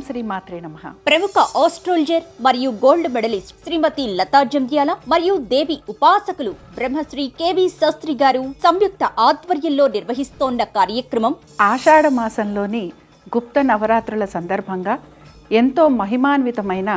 శ్రీ మాత్రే నమః. ప్రముఖ ఆస్ట్రోలజర్ మరియు గోల్డ్ మెడలిస్ట్ శ్రీమతి లతా జంధ్యాల మరియు దేవి ఉపాసకులు బ్రహ్మశ్రీ కేవి శాస్త్రి గారు సంయుక్త ఆధ్వర్యంలో నిర్వహిస్తోన్న కార్యక్రమం ఆషాఢ మాసంలోని గుప్త నవరాత్రుల సందర్భంగా ఎంతో మహిమాన్వితమైన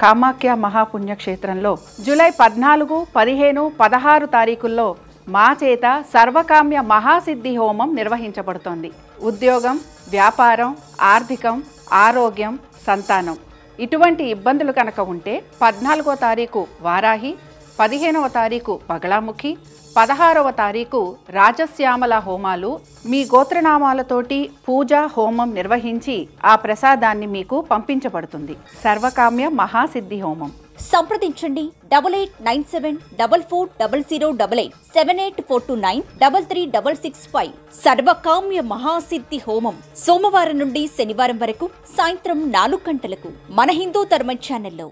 కామాఖ్య మహాపుణ్యక్షేత్రంలో జూలై 14, 15, 16 తారీఖుల్లో మా చేత సర్వకామ్య మహాసిద్ధి హోమం నిర్వహించబడుతోంది. ఉద్యోగం, వ్యాపారం, ఆర్థికం, ఆరోగ్యం, సంతానం ఇటువంటి ఇబ్బందులు కనుక ఉంటే 14వ తారీఖు వారాహి, 15వ తారీఖు బగళాముఖి, 16వ తారీఖు రాజశ్యామల హోమాలు మీ గోత్రనామాలతోటి పూజ హోమం నిర్వహించి ఆ ప్రసాదాన్ని మీకు పంపించబడుతుంది. సర్వకామ్య మహాసిద్ధి హోమం. సంప్రదించండి 8897440088 7842933665. సర్వకామ్య మహాసిద్ధి హోమం సోమవారం నుండి శనివారం వరకు సాయంత్రం 4 గంటలకు మన హిందూ ధర్మం ఛానల్లో.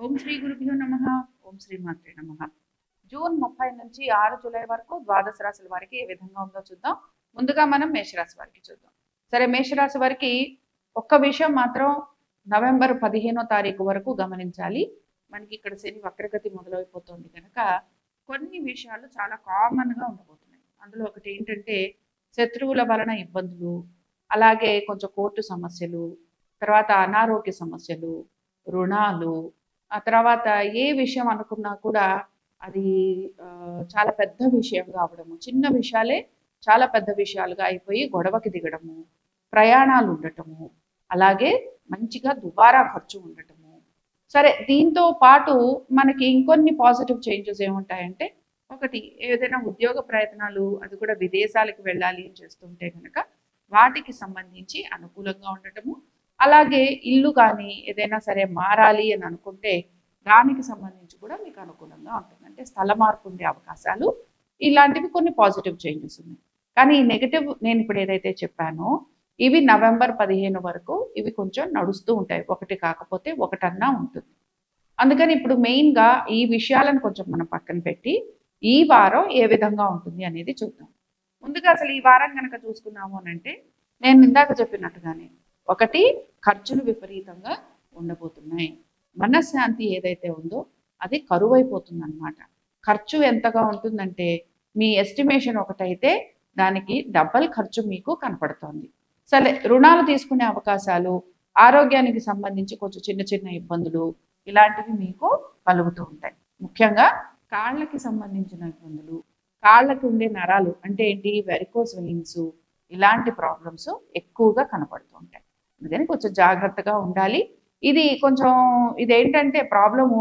ఓం శ్రీ గురుభ్యో నమః. ఓం శ్రీ మాత్రే నమః. జూన్ 30 నుంచి 6 జూలై వరకు ద్వాదశ రాశుల వారికి ఏ విధంగా ఉందో చూద్దాం. ముందుగా మనం మేషరాశి వారికి చూద్దాం. సరే, మేషరాశి వారికి ఒక్క విషయం మాత్రం నవంబర్ 15వ తారీఖు వరకు గమనించాలి. మనకి ఇక్కడ శని వక్రగతి మొదలైపోతుంది కనుక కొన్ని విషయాలు చాలా కామన్గా ఉండబోతున్నాయి. అందులో ఒకటి ఏంటంటే శత్రువుల వలన ఇబ్బందులు, అలాగే కొంచెం కోర్టు సమస్యలు, తర్వాత అనారోగ్య సమస్యలు, రుణాలు, ఆ తర్వాత ఏ విషయం అనుకున్నా కూడా అది చాలా పెద్ద విషయం కావడము, చిన్న విషయాలే చాలా పెద్ద విషయాలుగా అయిపోయి గొడవకి దిగడము, ప్రయాణాలు ఉండటము, అలాగే మంచిగా దుబారా ఖర్చు ఉండటము. సరే, దీంతో పాటు మనకి ఇంకొన్ని పాజిటివ్ చేంజెస్ ఏముంటాయంటే, ఒకటి ఏదైనా ఉద్యోగ ప్రయత్నాలు, అది కూడా విదేశాలకు వెళ్ళాలి అని చేస్తుంటే కనుక వాటికి సంబంధించి అనుకూలంగా ఉండటము, అలాగే ఇల్లు కానీ ఏదైనా సరే మారాలి అని అనుకుంటే దానికి సంబంధించి కూడా మీకు అనుకూలంగా ఉంటుంది. అంటే స్థల మార్పు ఉండే అవకాశాలు, ఇలాంటివి కొన్ని పాజిటివ్ చేంజెస్ ఉన్నాయి. కానీ ఈ నెగిటివ్ నేను ఇప్పుడు ఏదైతే చెప్పానో ఇవి నవంబర్ 15 వరకు ఇవి కొంచెం నడుస్తూ ఉంటాయి. ఒకటి కాకపోతే ఒకటన్నా ఉంటుంది. అందుకని ఇప్పుడు మెయిన్గా ఈ విషయాలను కొంచెం మనం పక్కన పెట్టి ఈ వారం ఏ విధంగా ఉంటుంది అనేది చూద్దాం. ముందుగా అసలు ఈ వారం కనుక చూసుకున్నాము అని అంటే, నేను ఇందాక చెప్పినట్టుగానే ఒకటి, ఖర్చులు విపరీతంగా ఉండబోతున్నాయి. మనశ్శాంతి ఏదైతే ఉందో అది కరువైపోతుంది అన్నమాట. ఖర్చు ఎంతగా ఉంటుందంటే మీ ఎస్టిమేషన్ ఒకటైతే దానికి డబల్ ఖర్చు మీకు కనపడుతోంది. సరే, రుణాలు తీసుకునే అవకాశాలు, ఆరోగ్యానికి సంబంధించి కొంచెం చిన్న చిన్న ఇబ్బందులు ఇలాంటివి మీకు కలుగుతూ ఉంటాయి. ముఖ్యంగా కాళ్ళకి సంబంధించిన ఇబ్బందులు, కాళ్ళకి ఉండే నరాలు అంటే ఏంటి, వెరికోస్ వెయిన్స్, ఇలాంటి ప్రాబ్లమ్స్ ఎక్కువగా కనపడుతూ ఉంటాయి. అందుకని కొంచెం జాగ్రత్తగా ఉండాలి. ఇది కొంచెం ఇదేంటంటే ప్రాబ్లము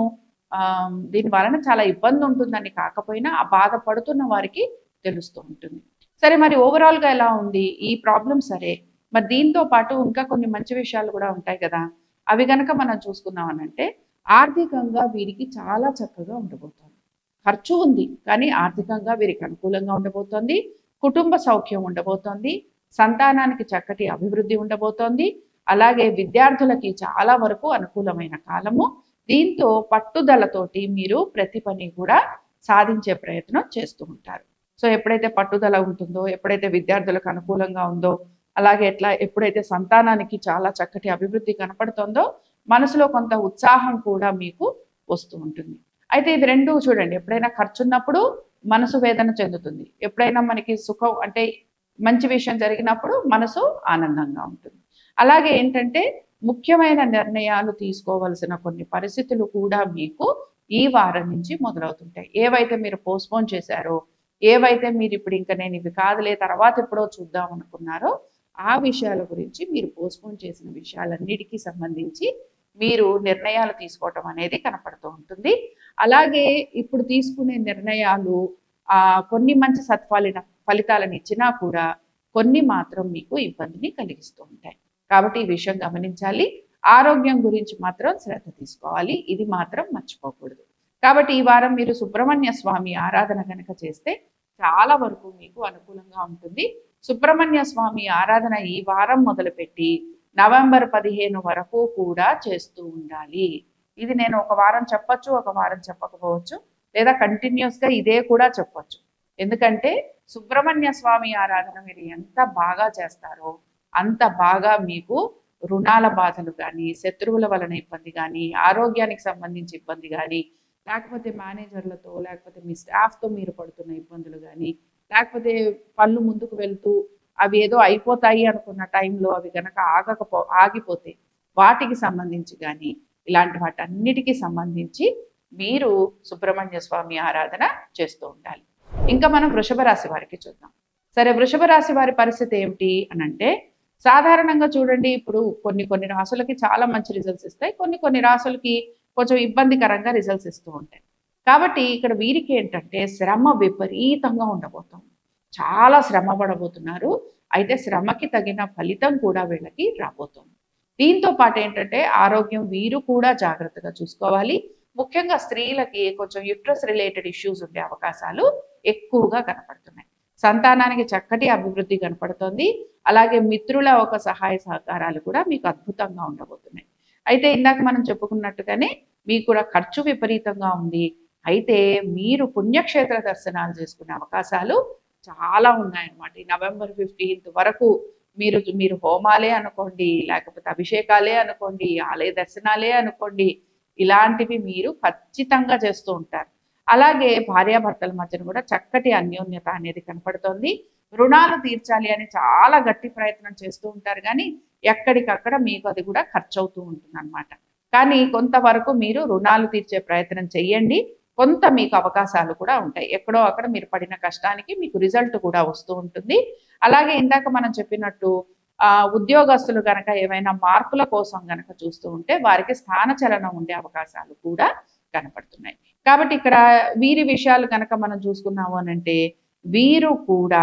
దీని వలన చాలా ఇబ్బంది ఉంటుందని కాకపోయినా ఆ బాధపడుతున్న వారికి తెలుస్తూ ఉంటుంది. సరే, మరి ఓవరాల్గా ఎలా ఉంది ఈ ప్రాబ్లం? సరే, మరి దీంతో పాటు ఇంకా కొన్ని మంచి విషయాలు కూడా ఉంటాయి కదా. అవి కనుక మనం చూసుకున్నాం అనంటే ఆర్థికంగా వీరికి చాలా చక్కగా ఉండబోతోంది. ఖర్చు ఉంది కానీ ఆర్థికంగా వీరికి అనుకూలంగా ఉండబోతోంది. కుటుంబ సౌఖ్యం ఉండబోతోంది. సంతానానికి చక్కటి అభివృద్ధి ఉండబోతోంది. అలాగే విద్యార్థులకి చాలా వరకు అనుకూలమైన కాలము. దీంతో పట్టుదలతోటి మీరు ప్రతి పని కూడా సాధించే ప్రయత్నం చేస్తూ ఉంటారు. సో ఎప్పుడైతే పట్టుదల ఉంటుందో, ఎప్పుడైతే విద్యార్థులకు అనుకూలంగా ఉందో, అలాగే ఎప్పుడైతే సంతానానికి చాలా చక్కటి అభివృద్ధి కనపడుతుందో మనసులో కొంత ఉత్సాహం కూడా మీకు వస్తూ ఉంటుంది. అయితే ఇది రెండు చూడండి, ఎప్పుడైనా ఖర్చు ఉన్నప్పుడు మనసు వేదన చెందుతుంది. ఎప్పుడైనా మనకి సుఖం అంటే మంచి విషయం జరిగినప్పుడు మనసు ఆనందంగా ఉంటుంది. అలాగే ఏంటంటే ముఖ్యమైన నిర్ణయాలు తీసుకోవాల్సిన కొన్ని పరిస్థితులు కూడా మీకు ఈ వారం నుంచి మొదలవుతుంటాయి. ఏవైతే మీరు పోస్ట్పోన్ చేశారో, ఏవైతే మీరు ఇప్పుడు ఇంకా నేను ఇవి కాదులే తర్వాత ఎప్పుడో చూద్దాం అనుకున్నారో ఆ విషయాల గురించి, మీరు పోస్ట్పోన్ చేసిన విషయాలన్నిటికీ సంబంధించి మీరు నిర్ణయాలు తీసుకోవటం అనేది కనపడుతూ ఉంటుంది. అలాగే ఇప్పుడు తీసుకునే నిర్ణయాలు కొన్ని మంచి ఫలితాలను ఇచ్చినా కూడా కొన్ని మాత్రం మీకు ఇబ్బందిని కలిగిస్తూ ఉంటాయి. కాబట్టి ఈ విషయం గమనించాలి. ఆరోగ్యం గురించి మాత్రం శ్రద్ధ తీసుకోవాలి. ఇది మాత్రం మర్చిపోకూడదు. కాబట్టి ఈ వారం మీరు సుబ్రహ్మణ్య స్వామి ఆరాధన కనుక చేస్తే చాలా వరకు మీకు అనుకూలంగా ఉంటుంది. సుబ్రహ్మణ్య స్వామి ఆరాధన ఈ వారం మొదలుపెట్టి నవంబర్ 15 వరకు కూడా చేస్తూ ఉండాలి. ఇది నేను ఒక వారం చెప్పొచ్చు, ఒక వారం చెప్పకపోవచ్చు, లేదా కంటిన్యూస్ గా ఇదే కూడా చెప్పొచ్చు. ఎందుకంటే సుబ్రహ్మణ్య స్వామి ఆరాధన మీరు ఎంత బాగా చేస్తారో అంత బాగా మీకు రుణాల బాధలు కానీ, శత్రువుల వలన ఇబ్బంది కానీ, ఆరోగ్యానికి సంబంధించి ఇబ్బంది కానీ, లేకపోతే మేనేజర్లతో, లేకపోతే మీ స్టాఫ్తో మీరు పడుతున్న ఇబ్బందులు కానీ, లేకపోతే పనులు ముందుకు వెళ్తూ అవి ఏదో అయిపోతాయి అనుకున్న టైంలో అవి కనుక ఆగిపోతే వాటికి సంబంధించి కానీ, ఇలాంటి వాటన్నిటికీ సంబంధించి మీరు సుబ్రహ్మణ్య స్వామి ఆరాధన చేస్తూ ఉండాలి. ఇంకా మనం వృషభ రాశి వారికి చూద్దాం. సరే, వృషభ రాశి వారి పరిస్థితి ఏమిటి అని అంటే, సాధారణంగా చూడండి, ఇప్పుడు కొన్ని రాసులకి చాలా మంచి రిజల్ట్స్ ఇస్తాయి, కొన్ని రాసులకి కొంచెం ఇబ్బందికరంగా రిజల్ట్స్ ఇస్తూ ఉంటాయి. కాబట్టి ఇక్కడ వీరికి ఏంటంటే శ్రమ విపరీతంగా ఉండబోతుంది. చాలా శ్రమ పడబోతున్నారు. అయితే శ్రమకి తగిన ఫలితం కూడా వీళ్ళకి రాబోతుంది. దీంతో పాటు ఏంటంటే ఆరోగ్యం వీరు కూడా జాగ్రత్తగా చూసుకోవాలి. ముఖ్యంగా స్త్రీలకి కొంచెం యుట్రస్ రిలేటెడ్ ఇష్యూస్ ఉండే అవకాశాలు ఎక్కువగా కనపడుతున్నాయి. సంతానానికి చక్కటి అభివృద్ధి కనపడుతోంది. అలాగే మిత్రుల ఒక సహాయ సహకారాలు కూడా మీకు అద్భుతంగా ఉండబోతున్నాయి. అయితే ఇందాక మనం చెప్పుకున్నట్టుగానే మీకు కూడా ఖర్చు విపరీతంగా ఉంది. అయితే మీరు పుణ్యక్షేత్ర దర్శనాలు చేసుకునే అవకాశాలు చాలా ఉన్నాయన్నమాట. ఈ నవంబర్ 15 వరకు మీరు హోమాలే అనుకోండి, లేకపోతే అభిషేకాలే అనుకోండి, ఆలయ దర్శనాలే అనుకోండి, ఇలాంటివి మీరు ఖచ్చితంగా చేస్తూ ఉంటారు. అలాగే భార్యాభర్తల మధ్యన కూడా చక్కటి అన్యోన్యత అనేది కనపడుతోంది. రుణాలు తీర్చాలి అని చాలా గట్టి ప్రయత్నం చేస్తూ ఉంటారు, కానీ ఎక్కడికక్కడ మీకు అది కూడా ఖర్చు అవుతూ ఉంటుంది అనమాట. కానీ కొంతవరకు మీరు రుణాలు తీర్చే ప్రయత్నం చెయ్యండి. కొంత మీకు అవకాశాలు కూడా ఉంటాయి. ఎక్కడో అక్కడ మీరు పడిన కష్టానికి మీకు రిజల్ట్ కూడా వస్తూ ఉంటుంది. అలాగే ఇందాక మనం చెప్పినట్టు ఉద్యోగస్తులు గనక ఏమైనా మార్పుల కోసం గనక చూస్తూ ఉంటే వారికి స్థానచలనం ఉండే అవకాశాలు కూడా కనపడుతున్నాయి. కాబట్టి ఇక్కడ వీరి విషయాలు కనుక మనం చూసుకున్నాము అనంటే, వీరు కూడా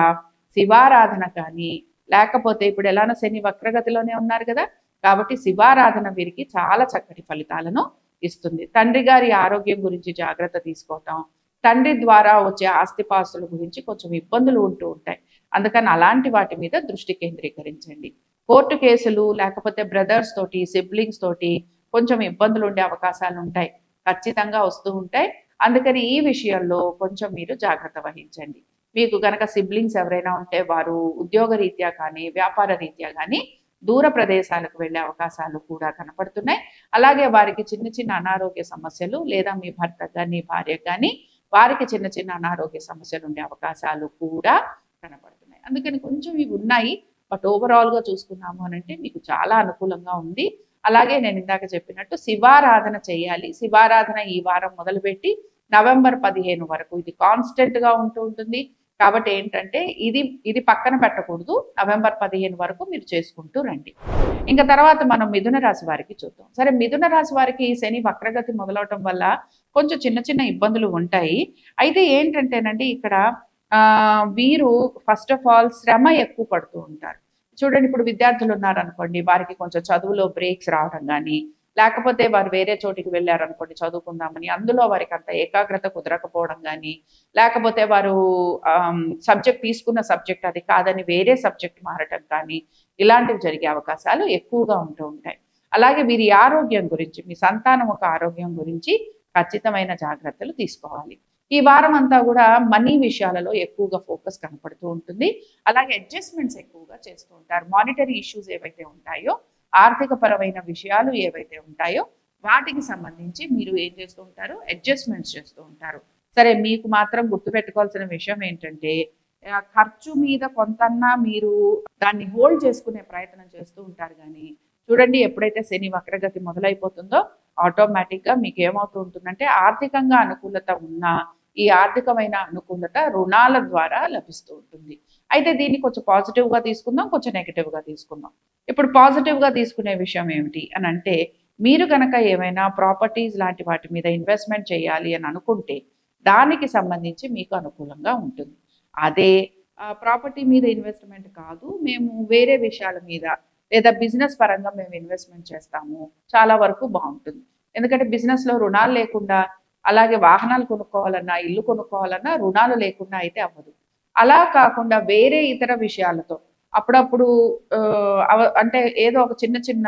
శివారాధన కానీ, లేకపోతే ఇప్పుడు ఎలానో శని వక్రగతిలోనే ఉన్నారు కదా, కాబట్టి శివారాధన వీరికి చాలా చక్కటి ఫలితాలను ఇస్తుంది. తండ్రి గారి ఆరోగ్యం గురించి జాగ్రత్త తీసుకోవటం, తండ్రి ద్వారా వచ్చే ఆస్తిపాస్తుల గురించి కొంచెం ఇబ్బందులు ఉంటూ ఉంటాయి. అందుకని అలాంటి వాటి మీద దృష్టి కేంద్రీకరించండి. కోర్టు కేసులు, లేకపోతే బ్రదర్స్ తోటి, సిబ్లింగ్స్ తోటి కొంచెం ఇబ్బందులు ఉండే అవకాశాలు ఉంటాయి, ఖచ్చితంగా వస్తూ ఉంటాయి. అందుకని ఈ విషయంలో కొంచెం మీరు జాగ్రత్త వహించండి. మీకు గనక సిబ్లింగ్స్ ఎవరైనా ఉంటే వారు ఉద్యోగ రీత్యా కానీ, వ్యాపార రీత్యా కానీ దూర ప్రదేశాలకు వెళ్ళే అవకాశాలు కూడా కనపడుతున్నాయి. అలాగే వారికి చిన్న చిన్న అనారోగ్య సమస్యలు, లేదా మీ భర్త కానీ భార్య కానీ వారికి చిన్న చిన్న అనారోగ్య సమస్యలు ఉండే అవకాశాలు కూడా కనపడుతున్నాయి. అందుకని కొంచెం ఇవి ఉన్నాయి, బట్ ఓవరాల్గా చూసుకున్నాము అని అంటే మీకు చాలా అనుకూలంగా ఉంది. అలాగే నేను ఇందాక చెప్పినట్టు శివారాధన చేయాలి. శివారాధన ఈ వారం మొదలుపెట్టి నవంబర్ 15 వరకు ఇది కాన్స్టెంట్గా ఉంటూ ఉంటుంది. కాబట్టి ఏంటంటే ఇది పక్కన పెట్టకూడదు. నవంబర్ 15 వరకు మీరు చేసుకుంటూ రండి. ఇంకా తర్వాత మనం మిథున రాశి వారికి చూద్దాం. సరే, మిథున రాశి వారికి శని వక్రగతి మొదలవటం వల్ల కొంచెం చిన్న చిన్న ఇబ్బందులు ఉంటాయి. అయితే ఏంటంటేనండి ఇక్కడ వీరు ఫస్ట్ ఆఫ్ ఆల్ శ్రమ ఎక్కువ పడుతూ ఉంటారు. చూడండి, ఇప్పుడు విద్యార్థులు ఉన్నారనుకోండి, వారికి కొంచెం చదువులో బ్రేక్స్ రావడం కానీ, లేకపోతే వారు వేరే చోటికి వెళ్ళారనుకోండి చదువుకుందామని, అందులో వారికి అంత ఏకాగ్రత కుదరకపోవడం కానీ, లేకపోతే వారు సబ్జెక్ట్ తీసుకున్న సబ్జెక్ట్ అది కాదని వేరే సబ్జెక్ట్ మారటం కానీ, ఇలాంటివి జరిగే అవకాశాలు ఎక్కువగా ఉంటూ ఉంటాయి. అలాగే వీరి ఆరోగ్యం గురించి, మీ సంతానం ఒక ఆరోగ్యం గురించి ఖచ్చితమైన జాగ్రత్తలు తీసుకోవాలి. ఈ వారం అంతా కూడా మనీ విషయాలలో ఎక్కువగా ఫోకస్ కనపడుతూ ఉంటుంది. అలాగే అడ్జస్ట్మెంట్స్ ఎక్కువగా చేస్తూ ఉంటారు. మానిటరీ ఇష్యూస్ ఏవైతే ఉంటాయో, ఆర్థిక పరమైన విషయాలు ఏవైతే ఉంటాయో వాటికి సంబంధించి మీరు ఏం చేస్తూ ఉంటారు, అడ్జస్ట్మెంట్స్ చేస్తూ ఉంటారు. సరే, మీకు మాత్రం గుర్తుపెట్టుకోవాల్సిన విషయం ఏంటంటే, ఖర్చు మీద కొంతన్నా మీరు దాన్ని హోల్డ్ చేసుకునే ప్రయత్నం చేస్తూ ఉంటారు. కానీ చూడండి, ఎప్పుడైతే శని వక్రగతి మొదలైపోతుందో ఆటోమేటిక్గా మీకు ఏమవుతూ ఉంటుందంటే, ఆర్థికంగా అనుకూలత ఉన్నా ఈ ఆర్థికమైన అనుకూలత రుణాల ద్వారా లభిస్తూ ఉంటుంది. అయితే దీన్ని కొంచెం పాజిటివ్గా తీసుకుందాం, కొంచెం నెగిటివ్గా తీసుకుందాం. ఇప్పుడు పాజిటివ్గా తీసుకునే విషయం ఏమిటి అని అంటే, మీరు కనుక ఏమైనా ప్రాపర్టీస్ లాంటి వాటి మీద ఇన్వెస్ట్మెంట్ చేయాలి అని అనుకుంటే దానికి సంబంధించి మీకు అనుకూలంగా ఉంటుంది. అదే ప్రాపర్టీ మీద ఇన్వెస్ట్మెంట్ కాదు, మేము వేరే విషయాల మీద లేదా బిజినెస్ పరంగా మేము ఇన్వెస్ట్మెంట్ చేస్తాము, చాలా వరకు బాగుంటుంది. ఎందుకంటే బిజినెస్లో రుణాలు లేకుండా, అలాగే వాహనాలు కొనుక్కోవాలన్నా, ఇల్లు కొనుక్కోవాలన్నా రుణాలు లేకుండా అయితే అవ్వదు. అలా కాకుండా వేరే ఇతర విషయాలతో అప్పుడప్పుడు అంటే ఏదో ఒక చిన్న చిన్న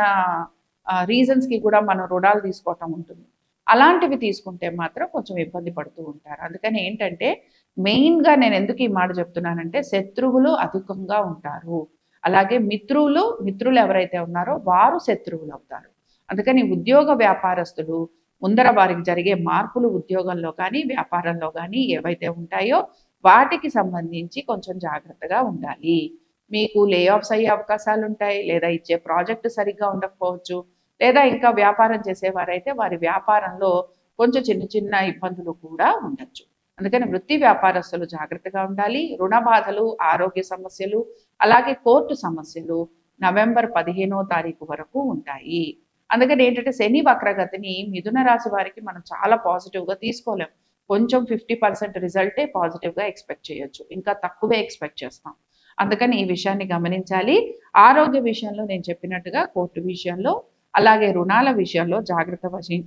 రీజన్స్ కి కూడా మనం రుణాలు తీసుకోవటం ఉంటుంది. అలాంటివి తీసుకుంటే మాత్రం కొంచెం ఇబ్బంది పడుతూ ఉంటారు. అందుకని ఏంటంటే మెయిన్‌గా నేను ఎందుకు ఈ మాట చెప్తున్నానంటే శత్రువులు అధికంగా ఉంటారు. అలాగే మిత్రులు ఎవరైతే ఉన్నారో వారు శత్రువులవుతారు. అందుకని ఉద్యోగ వ్యాపారస్తులు ముందర వారికి జరిగే మార్పులు ఉద్యోగంలో కానీ, వ్యాపారంలో కానీ ఏవైతే ఉంటాయో వాటికి సంబంధించి కొంచెం జాగ్రత్తగా ఉండాలి. మీకు లే ఆఫ్స్ అయ్యే అవకాశాలుంటాయి. లేదా ఇచ్చే ప్రాజెక్ట్ సరిగ్గా ఉండకపోవచ్చు. లేదా ఇంకా వ్యాపారం చేసేవారైతే వారి వ్యాపారంలో కొంచెం చిన్న చిన్న ఇబ్బందులు కూడా ఉండొచ్చు. అందుకని వృత్తి వ్యాపారస్తులు జాగ్రత్తగా ఉండాలి. రుణ బాధలు, ఆరోగ్య సమస్యలు, అలాగే కోర్టు సమస్యలు నవంబర్ 15వ తారీఖు వరకు ఉంటాయి. అందుకని ఏంటంటే శని వక్రగతిని మిథున రాశి వారికి మనం చాలా పాజిటివ్‌గా తీసుకోలేం. కొంచెం 50% రిజల్టే పాజిటివ్‌గా ఎక్స్‌పెక్ట్ చేయొచ్చు. ఇంకా తక్కువే ఎక్స్‌పెక్ట్ చేస్తాం. అందుకని ఈ విషయాన్ని గమనించాలి. ఆరోగ్య విషయంలో నేను చెప్పినట్టుగా కోర్టు విషయంలో, అలాగే రుణాల విషయంలో జాగ్రత్త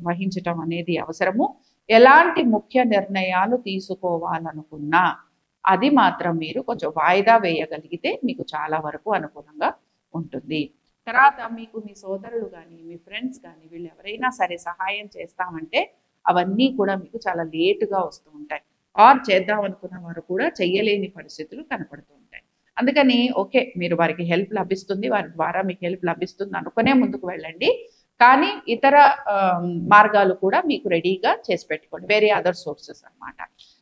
వహించటం అనేది అవసరము. ఎలాంటి ముఖ్య నిర్ణయాలు తీసుకోవాలనుకున్నా అది మాత్రం మీరు కొంచెం వాయిదా వేయగలిగితే మీకు చాలా వరకు అనుకూలంగా ఉంటుంది. తర్వాత మీకు మీ సోదరులు గానీ, మీ ఫ్రెండ్స్ గానీ వీళ్ళు ఎవరైనా సరే సహాయం చేస్తామంటే అవన్నీ కూడా మీకు చాలా లేట్‌గా వస్తూ ఉంటాయి. ఆర్ చేద్దాం అనుకున్న వారు కూడా చెయ్యలేని పరిస్థితులు కనపడుతూ ఉంటాయి. అందుకని ఓకే. మీరు వారికి హెల్ప్ లభిస్తుంది. వారి ద్వారా మీకు హెల్ప్ లభిస్తుంది అనుకునే ముందుకు వెళ్ళండి. కానీ ఇతర మార్గాలు కూడా మీకు రెడీగా చేసి పెట్టుకోండి. వేరే అదర్ సోర్సెస్ అన్నమాట.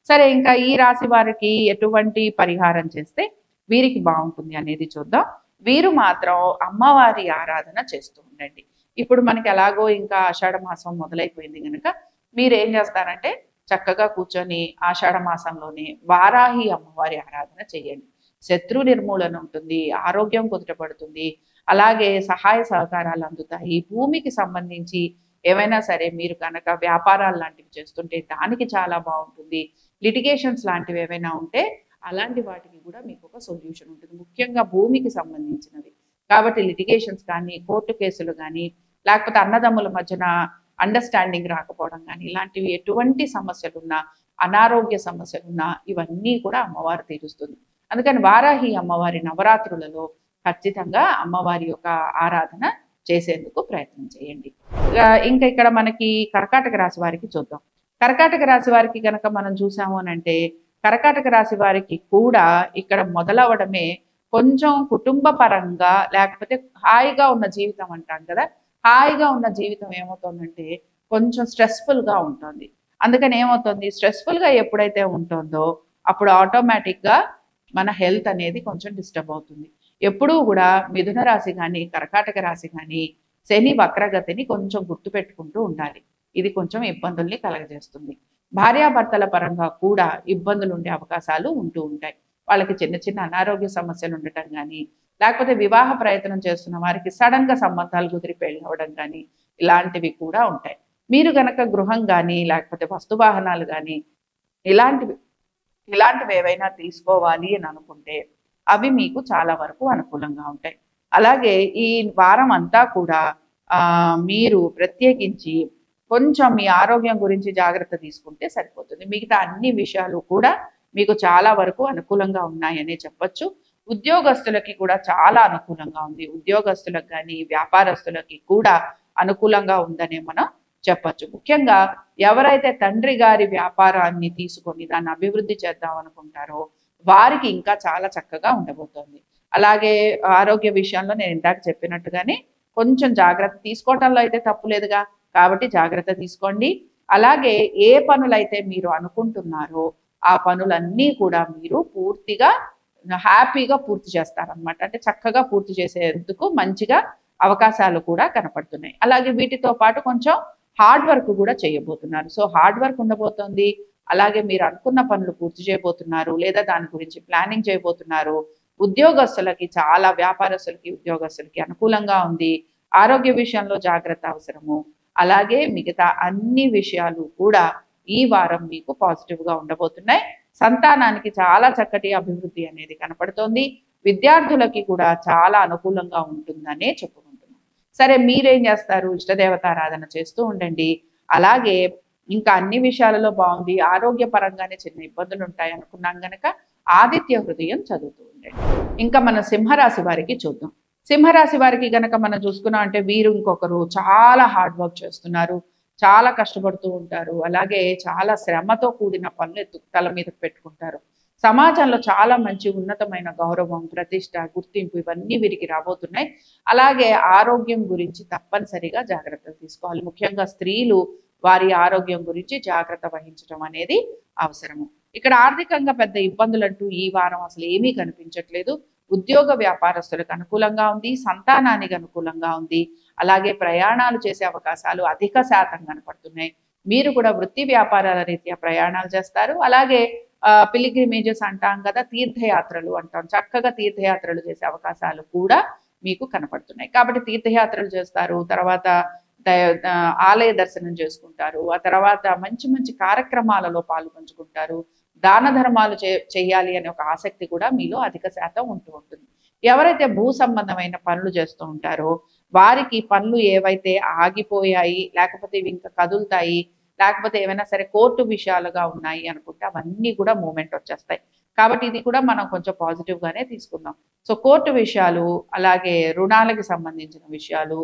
సరే ఇంకా ఈ రాశి వారికి ఎటువంటి పరిహారం చేస్తే వీరికి బావుంటుంది అనేది చూద్దాం. వీరు మాత్రం అమ్మవారి ఆరాధన చేస్తూ ఉండండి. ఇప్పుడు మనకి ఎలాగో ఇంకా ఆషాఢ మాసం మొదలైపోయింది గనక మీరేం చేస్తారంటే చక్కగా కూర్చొని ఆషాఢ మాసంలోనే వారాహి అమ్మవారి ఆరాధన చేయండి. శత్రు నిర్మూలన ఉంటుంది, ఆరోగ్యం కుదుటపడుతుంది, అలాగే సహాయ సహకారాలు అందుతాయి. భూమికి సంబంధించి ఏవైనా సరే మీరు కనుక వ్యాపారాలు లాంటివి చేస్తుంటే దానికి చాలా బాగుంటుంది. లిటిగేషన్స్ లాంటివి ఏవైనా ఉంటే అలాంటి వాటికి కూడా మీకు ఒక సొల్యూషన్ ఉంటుంది. ముఖ్యంగా భూమికి సంబంధించినవి. కాబట్టి లిటిగేషన్స్ కానీ, కోర్టు కేసులు కానీ, లేకపోతే అన్నదమ్ముల మధ్యన అండర్‌స్టాండింగ్ రాకపోవడం కానీ, ఇలాంటివి ఎటువంటి సమస్యలున్నా, అనారోగ్య సమస్యలున్నా ఇవన్నీ కూడా అమ్మవారు తీరుస్తుంది. అందుకని వారాహి అమ్మవారి నవరాత్రులలో ఖచ్చితంగా అమ్మవారి యొక్క ఆరాధన చేసేందుకు ప్రయత్నం చేయండి. ఇంకా ఇక్కడ మనకి కర్కాటక రాశి వారికి చూద్దాం. కర్కాటక రాశి వారికి కనుక మనం చూసాము అనంటే కర్కాటక రాశి వారికి కూడా ఇక్కడ మొదలవడమే కొంచెం కుటుంబ పరంగా లేకపోతే హాయిగా ఉన్న జీవితం అంటాం కదా, హాయిగా ఉన్న జీవితం ఏమవుతుందంటే కొంచెం స్ట్రెస్ఫుల్‌గా ఉంటుంది. అందుకని ఏమవుతుంది స్ట్రెస్ఫుల్‌గా ఎప్పుడైతే ఉంటుందో అప్పుడు ఆటోమేటిక్‌గా మన హెల్త్ అనేది కొంచెం డిస్టర్బ్ అవుతుంది. ఎప్పుడూ కూడా మిథున రాశి కానీ, కర్కాటక రాశి కానీ శని వక్రగతిని కొంచెం గుర్తుపెట్టుకుంటూ ఉండాలి. ఇది కొంచెం ఇబ్బందుల్ని కలగజేస్తుంది. భార్యాభర్తల పరంగా కూడా ఇబ్బందులు ఉండే అవకాశాలు ఉంటూ ఉంటాయి. వాళ్ళకి చిన్న చిన్న అనారోగ్య సమస్యలు ఉండటం కానీ, లేకపోతే వివాహ ప్రయత్నం చేస్తున్న వారికి సడన్‌గా సంబంధాలు కుదిరి పెళ్లి అవ్వడం కానీ ఇలాంటివి కూడా ఉంటాయి. మీరు గనక గృహం కానీ, లేకపోతే వస్తు వాహనాలు కానీ ఇలాంటివి ఏవైనా తీసుకోవాలి అని అనుకుంటే అవి మీకు చాలా వరకు అనుకూలంగా ఉంటాయి. అలాగే ఈ వారం అంతా కూడా మీరు ప్రత్యేకించి కొంచెం మీ ఆరోగ్యం గురించి జాగ్రత్త తీసుకుంటే సరిపోతుంది. మిగతా అన్ని విషయాలు కూడా మీకు చాలా వరకు అనుకూలంగా ఉన్నాయనే చెప్పొచ్చు. ఉద్యోగస్తులకి కూడా చాలా అనుకూలంగా ఉంది. ఉద్యోగస్తులకు కానీ, వ్యాపారస్తులకి కూడా అనుకూలంగా ఉందనే మనం చెప్పొచ్చు. ముఖ్యంగా ఎవరైతే తండ్రి గారి వ్యాపారాన్ని తీసుకొని దాన్ని అభివృద్ధి చేద్దాం అనుకుంటారో వారికి ఇంకా చాలా చక్కగా ఉండబోతోంది. అలాగే ఆరోగ్య విషయంలో నేను ఇందాక చెప్పినట్టుగానే కొంచెం జాగ్రత్త తీసుకోవటంలో అయితే తప్పు లేదుగా, కాబట్టి జాగ్రత్త తీసుకోండి. అలాగే ఏ పనులైతే మీరు అనుకుంటున్నారో ఆ పనులన్నీ కూడా మీరు పూర్తిగా హ్యాపీగా పూర్తి చేస్తారనమాట. అంటే చక్కగా పూర్తి చేసేందుకు మంచిగా అవకాశాలు కూడా కనపడుతున్నాయి. అలాగే వీటితో పాటు కొంచెం హార్డ్ వర్క్ కూడా చేయబోతున్నారు. సో హార్డ్ వర్క్ ఉండబోతోంది. అలాగే మీరు అనుకున్న పనులు పూర్తి చేయబోతున్నారు, లేదా దాని గురించి ప్లానింగ్ చేయబోతున్నారు. ఉద్యోగస్తులకి చాలా వ్యాపారస్తులకి, ఉద్యోగస్తులకి అనుకూలంగా ఉంది. ఆరోగ్య విషయంలో జాగ్రత్త అవసరము. అలాగే మిగతా అన్ని విషయాలు కూడా ఈ వారం మీకు పాజిటివ్‌గా ఉండబోతున్నాయి. సంతానానికి చాలా చక్కటి అభివృద్ధి అనేది కనపడుతోంది. విద్యార్థులకి కూడా చాలా అనుకూలంగా ఉంటుందనే చెప్పుకుంటున్నాం. సరే మీరేం చేస్తారు? ఇష్టదేవతారాధన చేస్తూ ఉండండి. అలాగే ఇంకా అన్ని విషయాలలో బాగుంది. ఆరోగ్య పరంగానే చిన్న ఇబ్బందులు ఉంటాయి అనుకున్నాం గనక ఆదిత్య హృదయం చదువుతూ ఉండండి. ఇంకా మన సింహరాశి వారికి చూద్దాం. సింహరాశి వారికి గనక మనం చూసుకున్నాం అంటే వీరు ఇంకొకరు చాలా హార్డ్ వర్క్ చేస్తున్నారు, చాలా కష్టపడుతూ ఉంటారు, అలాగే చాలా శ్రమతో కూడిన పనులు తల మీద పెట్టుకుంటారు. సమాజంలో చాలా మంచి ఉన్నతమైన గౌరవం, ప్రతిష్ట, గుర్తింపు ఇవన్నీ వీరికి రాబోతున్నాయి. అలాగే ఆరోగ్యం గురించి తప్పనిసరిగా జాగ్రత్తలు తీసుకోవాలి. ముఖ్యంగా స్త్రీలు వారి ఆరోగ్యం గురించి జాగ్రత్త వహించడం అనేది అవసరము. ఇక్కడ ఆర్థికంగా పెద్ద ఇబ్బందులంటూ ఈ వారం అసలు ఏమీ కనిపించట్లేదు. ఉద్యోగ వ్యాపారస్తులకు అనుకూలంగా ఉంది, సంతానానికి అనుకూలంగా ఉంది, అలాగే ప్రయాణాలు చేసే అవకాశాలు అధిక శాతం కనపడుతున్నాయి. మీరు కూడా వృత్తి వ్యాపారాల రీత్యా ప్రయాణాలు చేస్తారు. అలాగే పిలిగ్రిమేజెస్ అంటాం కదా, తీర్థయాత్రలు అంటాం, చక్కగా తీర్థయాత్రలు చేసే అవకాశాలు కూడా మీకు కనపడుతున్నాయి. కాబట్టి తీర్థయాత్రలు చేస్తారు, తర్వాత ఆలయ దర్శనం చేసుకుంటారు, ఆ తర్వాత మంచి మంచి కార్యక్రమాలలో పాల్పంచుకుంటారు, దాన ధర్మాలు చేయాలి అనే ఒక ఆసక్తి కూడా మీలో అధిక శాతం ఉంటూ ఉంటుంది. ఎవరైతే భూ సంబంధమైన పనులు చేస్తూ ఉంటారో వారికి పనులు ఏవైతే ఆగిపోయాయి, లేకపోతే ఇవి ఇంకా కదులుతాయి, లేకపోతే ఏమైనా సరే కోర్టు విషయాలుగా ఉన్నాయి అనుకుంటే అవన్నీ కూడా మూమెంట్ వచ్చేస్తాయి. కాబట్టి ఇది కూడా మనం కొంచెం పాజిటివ్ గానే తీసుకుందాం. సో కోర్టు విషయాలు, అలాగే రుణాలకి సంబంధించిన విషయాలు,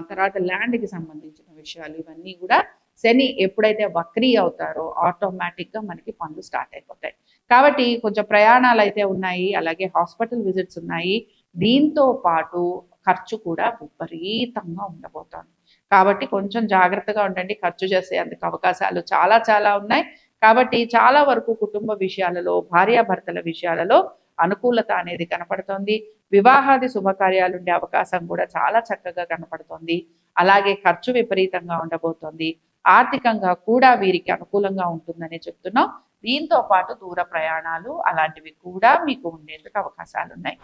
తర్వాత ల్యాండ్కి సంబంధించిన విషయాలు, ఇవన్నీ కూడా శని ఎప్పుడైతే వక్రీ అవుతారో ఆటోమేటిక్గా మనకి పనులు స్టార్ట్ అయిపోతాయి. కాబట్టి కొంచెం ప్రయాణాలు అయితే ఉన్నాయి, అలాగే హాస్పిటల్ విజిట్స్ ఉన్నాయి. దీంతో పాటు ఖర్చు కూడా విపరీతంగా ఉండబోతోంది. కాబట్టి కొంచెం జాగ్రత్తగా ఉండండి. ఖర్చు చేసేందుకు అవకాశాలు చాలా చాలా ఉన్నాయి. కాబట్టి చాలా వరకు కుటుంబ విషయాలలో, భార్యాభర్తల విషయాలలో అనుకూలత అనేది కనపడుతోంది. వివాహాది శుభకార్యాలు ఉండే అవకాశం కూడా చాలా చక్కగా కనపడుతోంది. అలాగే ఖర్చు విపరీతంగా ఉండబోతోంది. ఆర్థికంగా కూడా వీరికి అనుకూలంగా ఉంటుందని చెప్తున్నాం. దీంతో పాటు దూర ప్రయాణాలు అలాంటివి కూడా మీకు ఉండేందుకు అవకాశాలు ఉన్నాయి.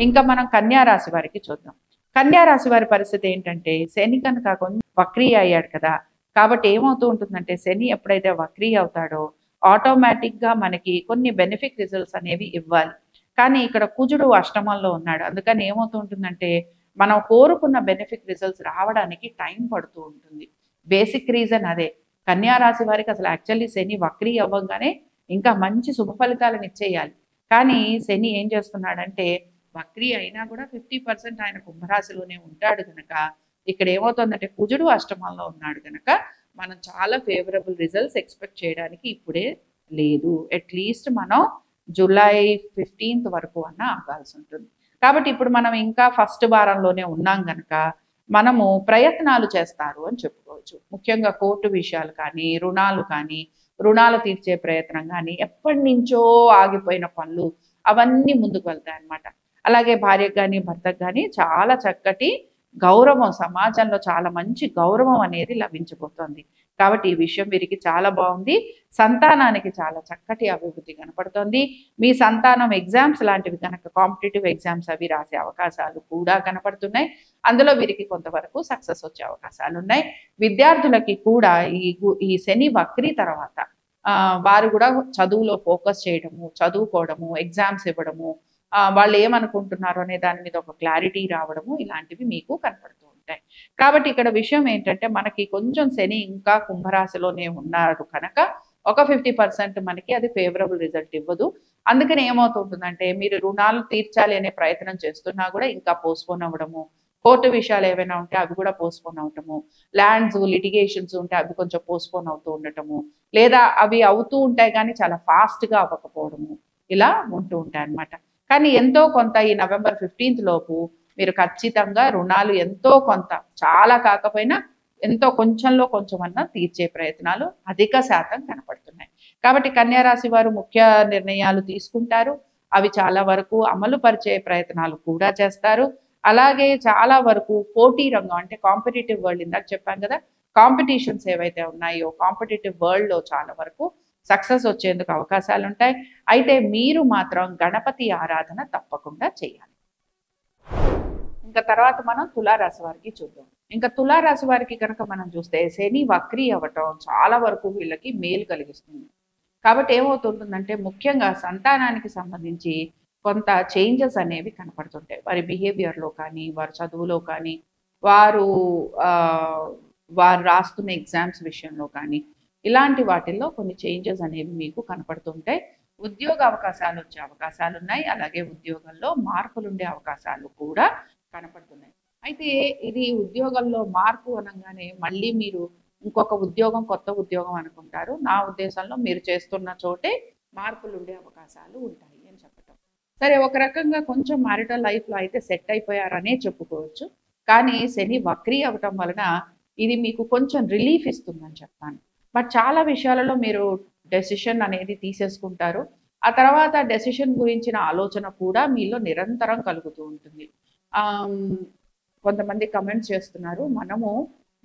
ఇంకా మనం కన్యా రాశి వారికి చూద్దాం. కన్యా రాశి వారి పరిస్థితి ఏంటంటే శని కనుక కొంచెం వక్రీ అయ్యాడు కదా, కాబట్టి ఏమవుతూ ఉంటుందంటే శని ఎప్పుడైతే వక్రీ అవుతాడో ఆటోమేటిక్గా మనకి కొన్ని బెనిఫిట్ రిజల్ట్స్ అనేవి ఇవ్వాలి. కానీ ఇక్కడ కుజుడు అష్టమంలో ఉన్నాడు, అందుకని ఏమవుతూ ఉంటుందంటే మనం కోరుకున్న బెనిఫిట్ రిజల్ట్స్ రావడానికి టైం పడుతూ ఉంటుంది. బేసిక్ రీజన్ అదే. కన్యా రాశి వారికి అసలు యాక్చువల్లీ శని వక్రీ అవ్వగానే ఇంకా మంచి శుభ ఫలితాలను ఇచ్చేయాలి. కానీ శని ఏం చేస్తున్నాడంటే వక్రీ అయినా కూడా 50% ఆయన కుంభరాశిలోనే ఉంటాడు కనుక ఇక్కడ ఏమవుతుందంటే కుజుడు అష్టమంలో ఉన్నాడు కనుక మనం చాలా ఫేవరబుల్ రిజల్ట్స్ ఎక్స్పెక్ట్ చేయడానికి ఇప్పుడే లేదు. అట్లీస్ట్ మనం జూలై 15th వరకు అన్న ఆగాల్సి ఉంటుంది. కాబట్టి ఇప్పుడు మనం ఇంకా ఫస్ట్ వారంలోనే ఉన్నాం కనుక మనము ప్రయత్నాలు చేస్తారు అని చెప్పుకోవచ్చు. ముఖ్యంగా కోర్టు విషయాలు కానీ, రుణాలు కానీ, రుణాలు తీర్చే ప్రయత్నం కానీ, ఎప్పటి నుంచో ఆగిపోయిన పనులు అవన్నీ ముందుకు వెళ్తాయి అన్నమాట. అలాగే భార్యకు కానీ, భర్తకు కానీ చాలా చక్కటి గౌరవం, సమాజంలో చాలా మంచి గౌరవం అనేది లభించబోతోంది. కాబట్టి ఈ విషయం వీరికి చాలా బాగుంది. సంతానానికి చాలా చక్కటి అభివృద్ధి కనపడుతోంది. మీ సంతానం ఎగ్జామ్స్ లాంటివి కనుక కాంపిటేటివ్ ఎగ్జామ్స్ అవి రాసే అవకాశాలు కూడా కనపడుతున్నాయి. అందులో వీరికి కొంతవరకు సక్సెస్ వచ్చే అవకాశాలు ఉన్నాయి. విద్యార్థులకి కూడా ఈ శని వక్రీ తర్వాత వారు కూడా చదువులో ఫోకస్ చేయడము, చదువుకోవడము, ఎగ్జామ్స్ ఇవ్వడము, వాళ్ళు ఏమనుకుంటున్నారు అనే దాని మీద ఒక క్లారిటీ రావడము, ఇలాంటివి మీకు కనపడుతూ ఉంటాయి. కాబట్టి ఇక్కడ విషయం ఏంటంటే మనకి కొంచెం శని ఇంకా కుంభరాశిలోనే ఉన్నారు కనుక ఒక 50% మనకి అది ఫేవరబుల్ రిజల్ట్ ఇవ్వదు. అందుకని ఏమవుతుంటుందంటే మీరు రుణాలు తీర్చాలి అనే ప్రయత్నం చేస్తున్నా కూడా ఇంకా పోస్ట్పోన్ అవ్వడము, కోర్టు విషయాలు ఏవైనా ఉంటే అవి కూడా పోస్ట్పోన్ అవటము, ల్యాండ్స్ లిటిగేషన్స్ ఉంటే అవి కొంచెం పోస్ట్పోన్ అవుతూ ఉండటము, లేదా అవి అవుతూ ఉంటాయి కానీ చాలా ఫాస్ట్గా అవ్వకపోవడము, ఇలా ఉంటూ ఉంటాయి అన్నమాట. కానీ ఎంతో కొంత ఈ November 15th లోపు మీరు ఖచ్చితంగా రుణాలు ఎంతో కొంత, చాలా కాకపోయినా ఎంతో కొంచెంలో కొంచెమన్నా తీర్చే ప్రయత్నాలు అధిక శాతం కనపడుతున్నాయి. కాబట్టి కన్యా రాశి వారు ముఖ్య నిర్ణయాలు తీసుకుంటారు, అవి చాలా వరకు అమలు పరిచే ప్రయత్నాలు కూడా చేస్తారు. అలాగే చాలా వరకు పోటీ రంగం అంటే కాంపిటేటివ్ వరల్డ్, ఇందాక చెప్పాను కదా, కాంపిటీషన్స్ ఏవైతే ఉన్నాయో కాంపిటేటివ్ వరల్డ్లో చాలా వరకు సక్సెస్ వచ్చేందుకు అవకాశాలు ఉంటాయి. అయితే మీరు మాత్రం గణపతి ఆరాధన తప్పకుండా చేయాలి. ఇంకా తర్వాత మనం తులారాశి వారికి చూద్దాం. ఇంకా తులారాశి వారికి కనుక మనం చూస్తే శని వక్రీ అవ్వటం చాలా వరకు వీళ్ళకి మేలు కలిగిస్తుంది. కాబట్టి ఏమవుతుంటుందంటే ముఖ్యంగా సంతానానికి సంబంధించి కొంత చేంజెస్ అనేవి కనపడుతుంటాయి. వారి బిహేవియర్లో కానీ, వారి చదువులో కానీ, వారు రాస్తున్న ఎగ్జామ్స్ విషయంలో కానీ, ఇలాంటి వాటిల్లో కొన్ని చేంజెస్ అనేవి మీకు కనపడుతుంటాయి. ఉద్యోగ అవకాశాలు వచ్చే అవకాశాలు ఉన్నాయి. అలాగే ఉద్యోగంలో మార్పులు ఉండే అవకాశాలు కూడా కనపడుతున్నాయి. అయితే ఇది ఉద్యోగంలో మార్పు అనగానే మళ్ళీ మీరు ఇంకొక ఉద్యోగం, కొత్త ఉద్యోగం అనుకుంటారు. నా ఉద్దేశంలో మీరు చేస్తున్న చోటే మార్పులు ఉండే అవకాశాలు ఉంటాయి అని చెప్పటం. సరే, ఒక రకంగా కొంచెం మ్యారిటల్ లైఫ్‌లో అయితే సెట్ అయిపోయారనే చెప్పుకోవచ్చు. కానీ శని వక్రీ అవ్వటం వలన ఇది మీకు కొంచెం రిలీఫ్ ఇస్తుందని చెప్తాను. బట్ చాలా విషయాలలో మీరు డెసిషన్ అనేది తీసేసుకుంటారు. ఆ తర్వాత డెసిషన్ గురించిన ఆలోచన కూడా మీలో నిరంతరం కలుగుతూ ఉంటుంది. ఆహ్, కొంతమంది కమెంట్స్ చేస్తున్నారు. మనము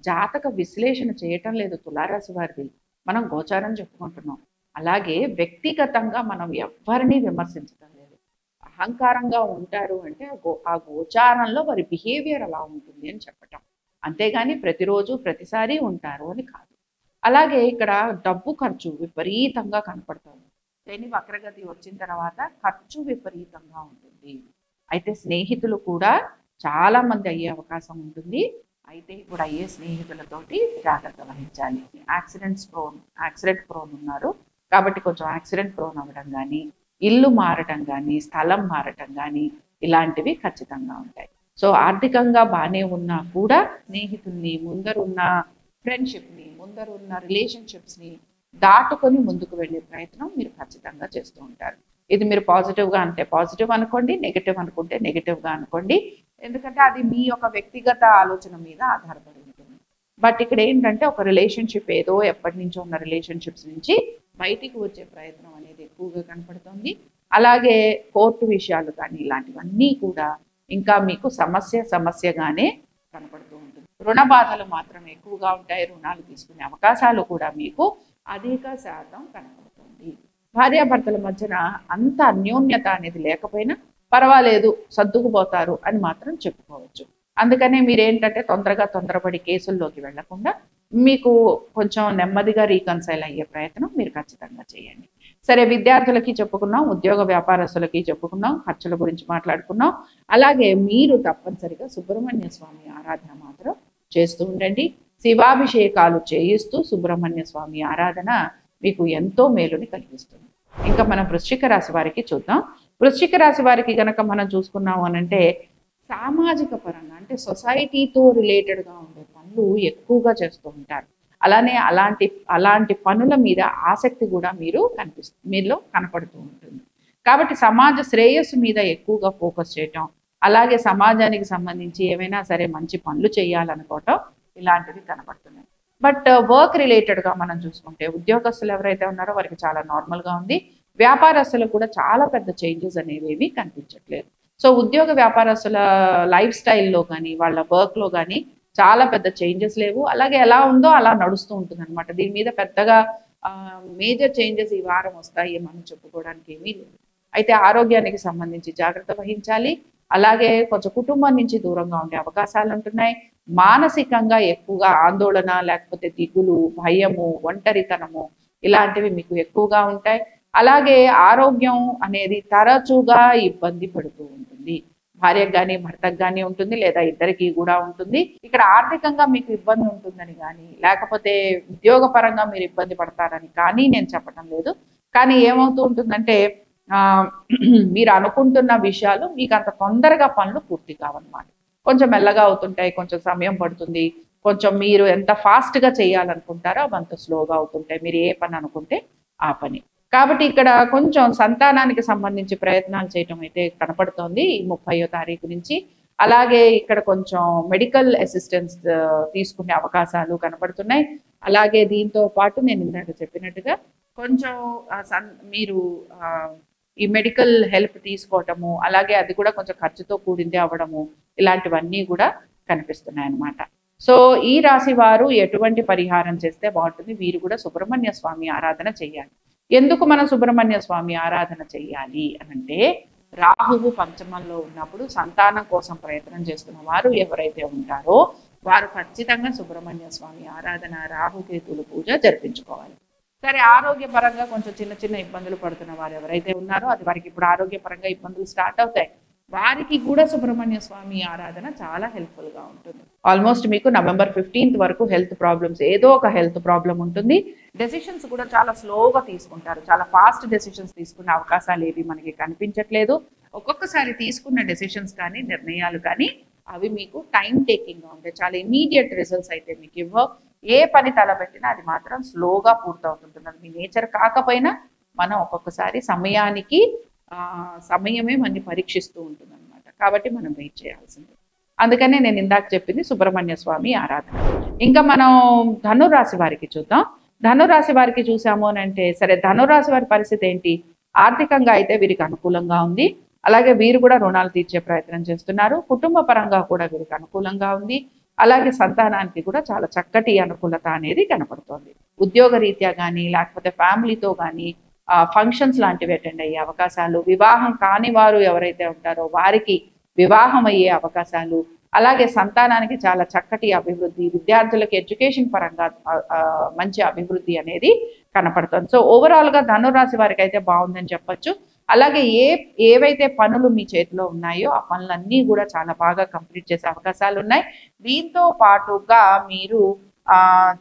జాతక విశ్లేషణ చేయటం లేదు తులారాశి వారిది. మనం గోచారం చెప్పుకుంటున్నాం. అలాగే వ్యక్తిగతంగా మనం ఎవ్వరిని విమర్శించటం లేదు. అహంకారంగా ఉంటారు అంటే ఆ గోచారంలో వారి బిహేవియర్ అలా ఉంటుంది అని చెప్పటం. అంతేగాని ప్రతిరోజు ప్రతిసారి ఉంటారు అని కాదు. అలాగే ఇక్కడ డబ్బు ఖర్చు విపరీతంగా కనపడుతుంది. శని వక్రగతి వచ్చిన తర్వాత ఖర్చు విపరీతంగా ఉంటుంది. అయితే స్నేహితులు కూడా చాలా మంది అయ్యే అవకాశం ఉంటుంది. అయితే ఇప్పుడు అయ్యే స్నేహితులతోటి జాగ్రత్త వహించాలి. యాక్సిడెంట్ ప్రోన్ ఉన్నారు కాబట్టి కొంచెం యాక్సిడెంట్ ప్రోన్ అవ్వడం కానీ, ఇల్లు మారటం కానీ, స్థలం మారటం కానీ ఇలాంటివి ఖచ్చితంగా ఉంటాయి. సో ఆర్థికంగా బాగానే ఉన్నా కూడా స్నేహితుల్ని, ముందరున్న ఫ్రెండ్షిప్ని, ముందరున్న రిలేషన్షిప్స్ని దాటుకొని ముందుకు వెళ్ళే ప్రయత్నం మీరు ఖచ్చితంగా చేస్తూ ఉంటారు. ఇది మీరు పాజిటివ్గా అంటే పాజిటివ్ అనుకోండి, నెగిటివ్ అనుకుంటే నెగిటివ్గా అనుకోండి. ఎందుకంటే అది మీ యొక్క వ్యక్తిగత ఆలోచన మీద ఆధారపడి ఉంటుంది. బట్ ఇక్కడ ఏంటంటే ఒక రిలేషన్షిప్ ఏదో ఎప్పటి నుంచో ఉన్న రిలేషన్షిప్స్ నుంచి బయటికి వచ్చే ప్రయత్నం అనేది ఎక్కువగా కనపడుతుంది. అలాగే కోర్టు విషయాలు కానీ ఇలాంటివన్నీ కూడా ఇంకా మీకు సమస్యగానే కనపడుతూ ఉంటుంది. రుణ బాధలు మాత్రం ఎక్కువగా ఉంటాయి. రుణాలు తీసుకునే అవకాశాలు కూడా మీకు అధిక శాతం కనపడుతుంది. భార్యాభర్తల మధ్యన అంత అన్యోన్యత అనేది లేకపోయినా పర్వాలేదు, సర్దుకుపోతారు అని మాత్రం చెప్పుకోవచ్చు. అందుకనే మీరేంటంటే తొందరపడి కేసుల్లోకి వెళ్లకుండా మీకు కొంచెం నెమ్మదిగా రీకన్సైల్ అయ్యే ప్రయత్నం మీరు ఖచ్చితంగా చేయండి. సరే, విద్యార్థులకి చెప్పుకున్నాం, ఉద్యోగ వ్యాపారస్తులకి చెప్పుకున్నాం, ఖర్చుల గురించి మాట్లాడుకున్నాం. అలాగే మీరు తప్పనిసరిగా సుబ్రహ్మణ్య స్వామి ఆరాధన మాత్రం చేస్తూ ఉండండి. శివాభిషేకాలు చేయిస్తూ సుబ్రహ్మణ్య స్వామి ఆరాధన మీకు ఎంతో మేలుని కలిగిస్తుంది. ఇంకా మనం వృశ్చిక రాశి వారికి చూద్దాం. వృశ్చిక రాశి వారికి గనక మనం చూసుకున్నాము అనంటే సామాజిక పరంగా అంటే సొసైటీతో రిలేటెడ్గా ఉండే పనులు ఎక్కువగా చేస్తూ ఉంటారు. అలానే అలాంటి పనుల మీద ఆసక్తి కూడా మీలో కనపడుతూ ఉంటుంది. కాబట్టి సమాజ శ్రేయస్సు మీద ఎక్కువగా ఫోకస్ చేయటం, అలాగే సమాజానికి సంబంధించి ఏమైనా సరే మంచి పనులు చేయాలనుకోవటం ఇలాంటివి కనపడుతున్నాయి. బట్ వర్క్ రిలేటెడ్గా మనం చూసుకుంటే ఉద్యోగస్తులు ఎవరైతే ఉన్నారో వారికి చాలా నార్మల్గా ఉంది. వ్యాపారస్తులకు కూడా చాలా పెద్ద చేంజెస్ అనేవి కనిపించట్లేదు. సో ఉద్యోగ వ్యాపారస్తుల లైఫ్ స్టైల్లో కానీ వాళ్ళ వర్క్లో కానీ చాలా పెద్ద చేంజెస్ లేవు. అలాగే ఎలా ఉందో అలా నడుస్తూ ఉంటుంది అనమాట. దీని మీద పెద్దగా మేజర్ చేంజెస్ ఈ వారం వస్తాయి మనం చెప్పుకోవడానికి ఏమీ లేదు. అయితే ఆరోగ్యానికి సంబంధించి జాగ్రత్త వహించాలి. అలాగే కొంచెం కుటుంబం నుంచి దూరంగా ఉండే అవకాశాలు ఉంటున్నాయి. మానసికంగా ఎక్కువగా ఆందోళన, లేకపోతే దిగులు, భయము, ఒంటరితనము ఇలాంటివి మీకు ఎక్కువగా ఉంటాయి. అలాగే ఆరోగ్యం అనేది తరచుగా ఇబ్బంది పడుతూ ఉంటుంది. భార్యకు కానీ భర్తకు కానీ ఉంటుంది, లేదా ఇద్దరికి కూడా ఉంటుంది. ఇక్కడ ఆర్థికంగా మీకు ఇబ్బంది ఉంటుందని కానీ, లేకపోతే ఉద్యోగపరంగా మీరు ఇబ్బంది పడతారని కానీ నేను చెప్పడం లేదు. కానీ ఏమవుతూ ఉంటుందంటే మీరు అనుకుంటున్న విషయాలు మీకు అంత తొందరగా పనులు పూర్తి కావన్నమాట. కొంచెం మెల్లగా అవుతుంటాయి, కొంచెం సమయం పడుతుంది. కొంచెం మీరు ఎంత ఫాస్ట్గా చేయాలనుకుంటారో అవి అంత స్లోగా అవుతుంటాయి, మీరు ఏ పని అనుకుంటే ఆ పని. కాబట్టి ఇక్కడ కొంచెం సంతానానికి సంబంధించి ప్రయత్నాలు చేయటం అయితే కనపడుతోంది ఈ 30వ తారీఖు నుంచి. అలాగే ఇక్కడ కొంచెం మెడికల్ అసిస్టెన్స్ తీసుకునే అవకాశాలు కనపడుతున్నాయి. అలాగే దీంతో పాటు నేను ఇందాక చెప్పినట్టుగా కొంచెం మీరు ఈ మెడికల్ హెల్ప్ తీసుకోవటము, అలాగే అది కూడా కొంచెం ఖర్చుతో కూడిందే అవ్వడము, ఇలాంటివన్నీ కూడా కనిపిస్తున్నాయి అన్నమాట. సో ఈ రాశి వారు ఎటువంటి పరిహారం చేస్తే బాగుంటుంది? వీరు కూడా సుబ్రహ్మణ్య స్వామి ఆరాధన చెయ్యాలి. ఎందుకు మనం సుబ్రహ్మణ్య స్వామి ఆరాధన చెయ్యాలి అనంటే, రాహువు పంచమంలో ఉన్నప్పుడు సంతానం కోసం ప్రయత్నం చేస్తున్న వారు ఎవరైతే ఉంటారో వారు ఖచ్చితంగా సుబ్రహ్మణ్య స్వామి ఆరాధన, రాహుకేతుల పూజ జరిపించుకోవాలి. సరే, ఆరోగ్యపరంగా కొంచెం చిన్న ఇబ్బందులు పడుతున్న వారు ఎవరైతే ఉన్నారో అది వారికి ఇప్పుడు ఆరోగ్యపరంగా ఇబ్బందులు స్టార్ట్ అవుతాయి. వారికి కూడా సుబ్రహ్మణ్య స్వామి ఆరాధన చాలా హెల్ప్ఫుల్గా ఉంటుంది. ఆల్మోస్ట్ మీకు నవంబర్ 15th వరకు హెల్త్ ప్రాబ్లమ్స్, ఏదో ఒక హెల్త్ ప్రాబ్లం ఉంటుంది. డెసిషన్స్ కూడా చాలా స్లోగా తీసుకుంటారు, చాలా ఫాస్ట్ డెసిషన్స్ తీసుకునే అవకాశాలు ఏవి మనకి కనిపించట్లేదు. ఒక్కొక్కసారి తీసుకున్న డెసిషన్స్ కానీ నిర్ణయాలు కానీ అవి మీకు టైం టేకింగ్గా ఉంటాయి, చాలా ఇమీడియట్ రిజల్ట్స్ అయితే మీకు ఇవ్వవు. ఏ పని తలపెట్టినా అది మాత్రం స్లోగా పూర్తవుతుంటున్నది. మీ నేచర్ కాకపోయినా మనం ఒక్కొక్కసారి సమయమే మనని పరీక్షిస్తూ ఉంటుంది అనమాట. కాబట్టి మనం వెయిట్ చేయాల్సింది. అందుకనే నేను ఇందాక చెప్పింది సుబ్రహ్మణ్య స్వామి ఆరాధన. ఇంకా మనం ధనురాశి వారికి చూద్దాం. ధనురాశి వారికి చూసాము అని అంటే, సరే ధనురాశి వారి పరిస్థితి ఏంటి? ఆర్థికంగా అయితే వీరికి అనుకూలంగా ఉంది. అలాగే వీరు కూడా రుణాలు తీర్చే ప్రయత్నం చేస్తున్నారు. కుటుంబ పరంగా కూడా వీరికి అనుకూలంగా ఉంది. అలాగే సంతానానికి కూడా చాలా చక్కటి అనుకూలత అనేది కనపడుతోంది. ఉద్యోగ రీత్యా కానీ లేకపోతే ఫ్యామిలీతో కానీ ఫంక్షన్స్ లాంటివి అటెండ్ అయ్యే అవకాశాలు, వివాహం కాని వారు ఎవరైతే ఉంటారో వారికి వివాహం అయ్యే అవకాశాలు, అలాగే సంతానానికి చాలా చక్కటి అభివృద్ధి, విద్యార్థులకి ఎడ్యుకేషన్ పరంగా మంచి అభివృద్ధి అనేది కనపడుతుంది. సో ఓవరాల్గా ధనురాశి వారికి అయితే బాగుందని చెప్పొచ్చు. అలాగే ఏవైతే పనులు మీ చేతిలో ఉన్నాయో ఆ పనులన్నీ కూడా చాలా బాగా కంప్లీట్ చేసే అవకాశాలు ఉన్నాయి. దీంతో పాటుగా మీరు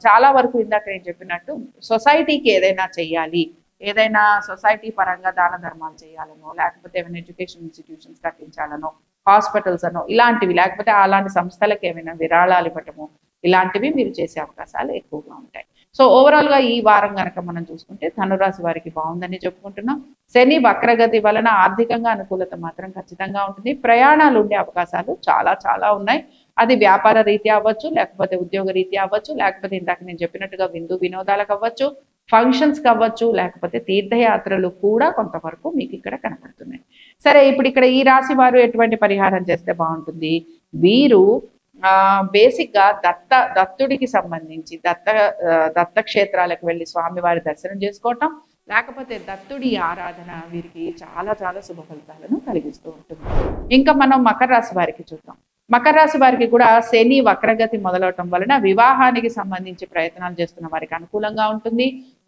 చాలా వరకు ఇందాక నేను చెప్పినట్టు సొసైటీకి ఏదైనా చెయ్యాలి, ఏదైనా సొసైటీ పరంగా దాన ధర్మాలు చేయాలనో, లేకపోతే ఏమైనా ఎడ్యుకేషన్ ఇన్స్టిట్యూషన్స్ కట్టించాలనో, హాస్పిటల్స్ అనో ఇలాంటివి, లేకపోతే అలాంటి సంస్థలకు ఏమైనా విరాళాలు ఇవ్వటము, ఇలాంటివి మీరు చేసే అవకాశాలు ఎక్కువగా ఉంటాయి. సో ఓవరాల్గా ఈ వారం కనుక మనం చూసుకుంటే ధనురాశి వారికి బాగుందని చెప్పుకుంటున్నాం. శని వక్రగతి వలన ఆర్థికంగా అనుకూలత మాత్రం ఖచ్చితంగా ఉంటుంది. ప్రయాణాలు ఉండే అవకాశాలు చాలా చాలా ఉన్నాయి. అది వ్యాపార రీత్యా అవ్వచ్చు, లేకపోతే ఉద్యోగ రీత్యా అవ్వచ్చు, లేకపోతే ఇందాక నేను చెప్పినట్టుగా విందు వినోదాలకు అవ్వచ్చు, ఫంక్షన్స్కి అవ్వచ్చు, లేకపోతే తీర్థయాత్రలు కూడా కొంతవరకు మీకు ఇక్కడ కనపడుతున్నాయి. సరే, ఇప్పుడు ఇక్కడ ఈ రాశి వారు ఎటువంటి పరిహారం చేస్తే బాగుంటుంది? వీరు బేసిక్గా దత్తుడికి సంబంధించి దత్తక్షేత్రాలకు వెళ్ళి స్వామివారి దర్శనం చేసుకోవటం, లేకపోతే దత్తుడి ఆరాధన వీరికి చాలా చాలా శుభ ఫలితాలను కలిగిస్తూ ఉంటుంది. ఇంకా మనం మకర రాశి వారికి చూద్దాం. మకర రాశి వారికి కూడా శని వక్రగతి మొదలవటం వలన వివాహానికి సంబంధించి ప్రయత్నాలు చేస్తున్న వారికి అనుకూలంగా ఉంటుంది.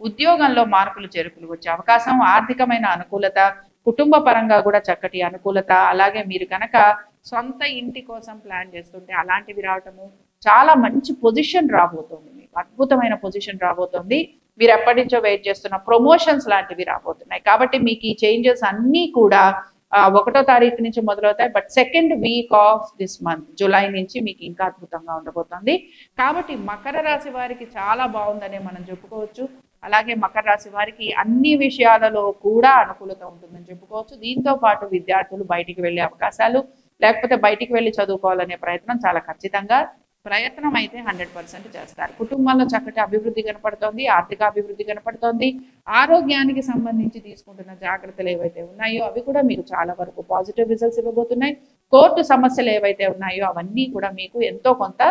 ఉద్యోగంలో మార్పులు చేర్పులు వచ్చే అవకాశం, ఆర్థికమైన అనుకూలత, కుటుంబ పరంగా కూడా చక్కటి అనుకూలత, అలాగే మీరు కనుక సొంత ఇంటి కోసం ప్లాన్ చేస్తుంటే అలాంటివి రావటము, చాలా మంచి పొజిషన్ రాబోతుంది, మీకు అద్భుతమైన పొజిషన్ రాబోతుంది. మీరు ఎప్పటి నుంచో వెయిట్ చేస్తున్న ప్రమోషన్స్ లాంటివి రాబోతున్నాయి. కాబట్టి మీకు ఈ చేంజెస్ అన్నీ కూడా 1వ తారీఖు నుంచి మొదలవుతాయి. But second week off this month, July నుంచి మీకు ఇంకా అద్భుతంగా ఉండబోతుంది. కాబట్టి మకర రాశి వారికి చాలా బాగుందనే మనం చెప్పుకోవచ్చు. అలాగే మకర రాశి వారికి అన్ని విషయాలలో కూడా అనుకూలత ఉంటుందని చెప్పుకోవచ్చు. దీంతో పాటు విద్యార్థులు బయటికి వెళ్ళే అవకాశాలు, లేకపోతే బయటికి వెళ్ళి చదువుకోవాలనే ప్రయత్నం చాలా ఖచ్చితంగా ప్రయత్నం అయితే 100% చేస్తారు. కుటుంబంలో చక్కటి అభివృద్ధి కనపడుతోంది, ఆర్థిక అభివృద్ధి కనపడుతోంది. ఆరోగ్యానికి సంబంధించి తీసుకుంటున్న జాగ్రత్తలు ఏవైతే ఉన్నాయో అవి కూడా మీకు చాలా వరకు పాజిటివ్ రిజల్ట్స్ ఇవ్వబోతున్నాయి. కోర్టు సమస్యలు ఏవైతే ఉన్నాయో అవన్నీ కూడా మీకు ఎంతో కొంత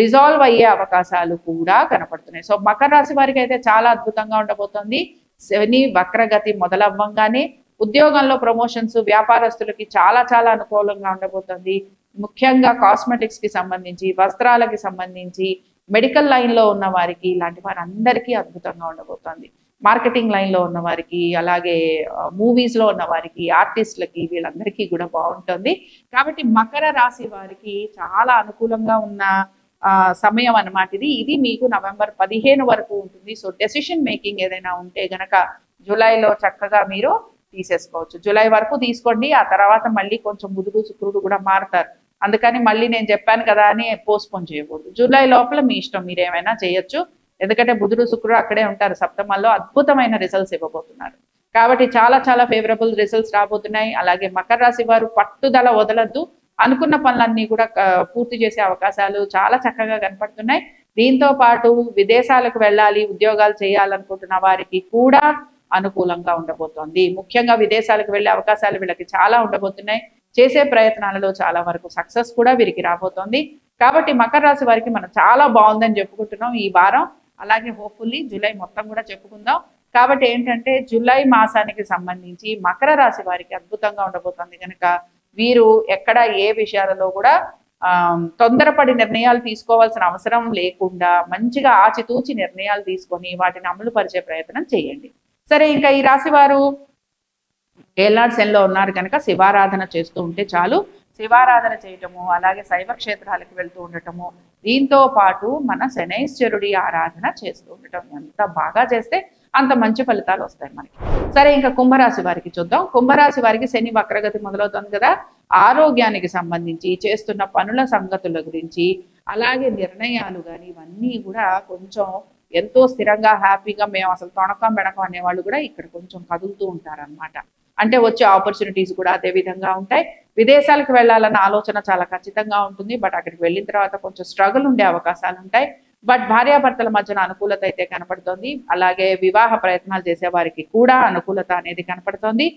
రిజాల్వ్ అయ్యే అవకాశాలు కూడా కనపడుతున్నాయి. సో మకర రాశి వారికి అయితే చాలా అద్భుతంగా ఉండబోతోంది. శని వక్రగతి మొదలవ్వంగానే ఉద్యోగంలో ప్రమోషన్స్, వ్యాపారస్తులకి చాలా చాలా అనుకూలంగా ఉండబోతుంది. ముఖ్యంగా కాస్మెటిక్స్కి సంబంధించి, వస్త్రాలకి సంబంధించి, మెడికల్ లైన్లో ఉన్న వారికి, ఇలాంటి వారందరికీ అద్భుతంగా ఉండబోతుంది. మార్కెటింగ్ లైన్లో ఉన్న వారికి, అలాగే మూవీస్లో ఉన్న వారికి, ఆర్టిస్టులకి, వీళ్ళందరికీ కూడా బాగుంటుంది. కాబట్టి మకర రాశి వారికి చాలా అనుకూలంగా ఉన్న సమయం అన్నమాట ఇది మీకు నవంబర్ 15 వరకు ఉంటుంది. సో డెసిషన్ మేకింగ్ ఏదైనా ఉంటే గనక జూలైలో చక్కగా మీరు తీసేసుకోవచ్చు. జూలై వరకు తీసుకోండి. ఆ తర్వాత మళ్ళీ కొంచెం బుధుడు శుక్రుడు కూడా మారుతారు. అందుకని మళ్ళీ నేను చెప్పాను కదా అని పోస్ట్పోన్ చేయకూడదు. జూలై లోపల మీ ఇష్టం, మీరు ఏమైనా చేయొచ్చు. ఎందుకంటే బుధుడు శుక్రుడు అక్కడే ఉంటారు సప్తమంలో, అద్భుతమైన రిజల్ట్స్ ఇవ్వబోతున్నారు. కాబట్టి చాలా చాలా ఫేవరబుల్ రిజల్ట్స్ రాబోతున్నాయి. అలాగే మకర రాశి వారు పట్టుదల వదలద్దు, అనుకున్న పనులన్నీ కూడా పూర్తి చేసే అవకాశాలు చాలా చక్కగా కనపడుతున్నాయి. దీంతో పాటు విదేశాలకు వెళ్ళాలి, ఉద్యోగాలు చేయాలనుకుంటున్న వారికి కూడా అనుకూలంగా ఉండబోతోంది. ముఖ్యంగా విదేశాలకు వెళ్ళే అవకాశాలు వీళ్ళకి చాలా ఉండబోతున్నాయి. చేసే ప్రయత్నాలలో చాలా వరకు సక్సెస్ కూడా వీరికి రాబోతోంది. కాబట్టి మకర రాశి వారికి మనం చాలా బాగుందని చెప్పుకుంటున్నాం ఈ వారం. అలాగే హోప్ఫుల్లీ జూలై మొత్తం కూడా చెప్పుకుందాం. కాబట్టి ఏంటంటే జూలై మాసానికి సంబంధించి మకర రాశి వారికి అద్భుతంగా ఉండబోతోంది కనుక వీరు ఎక్కడ ఏ విషయాలలో కూడా తొందరపడి నిర్ణయాలు తీసుకోవాల్సిన అవసరం లేకుండా మంచిగా ఆచితూచి నిర్ణయాలు తీసుకొని వాటిని అమలు పరిచే ప్రయత్నం చేయండి. సరే, ఇంకా ఈ రాశి వారు ఏలాడ్ శనిలో ఉన్నారు కనుక శివారాధన చేస్తూ ఉంటే చాలు. శివారాధన చేయటము, అలాగే శైవ క్షేత్రాలకు వెళ్తూ ఉండటము, దీంతో పాటు మన శనైశ్వరుడి ఆరాధన చేస్తూ ఉండటం, ఎంత బాగా చేస్తే అంత మంచి ఫలితాలు వస్తాయి మనకి. సరే, ఇంకా కుంభరాశి వారికి చూద్దాం. కుంభరాశి వారికి శని వక్రగతి మొదలవుతుంది కదా. ఆరోగ్యానికి సంబంధించి చేస్తున్న పనుల సంగతుల గురించి, అలాగే నిర్ణయాలు కానీ ఇవన్నీ కూడా కొంచెం ఎంతో స్థిరంగా హ్యాపీగా మేము అసలు తొణకం బెణకం అనేవాళ్ళు కూడా ఇక్కడ కొంచెం కదులుతూ ఉంటారనమాట. అంటే వచ్చే ఆపర్చునిటీస్ కూడా అదే విధంగా ఉంటాయి. విదేశాలకు వెళ్ళాలన్న ఆలోచన చాలా ఖచ్చితంగా ఉంటుంది. బట్ అక్కడికి వెళ్ళిన తర్వాత కొంచెం స్ట్రగుల్ ఉండే అవకాశాలు ఉంటాయి. బట్ భార్యాభర్తల మధ్యన అనుకూలత అయితే కనపడుతోంది. అలాగే వివాహ ప్రయత్నాలు చేసే వారికి కూడా అనుకూలత అనేది కనపడుతోంది.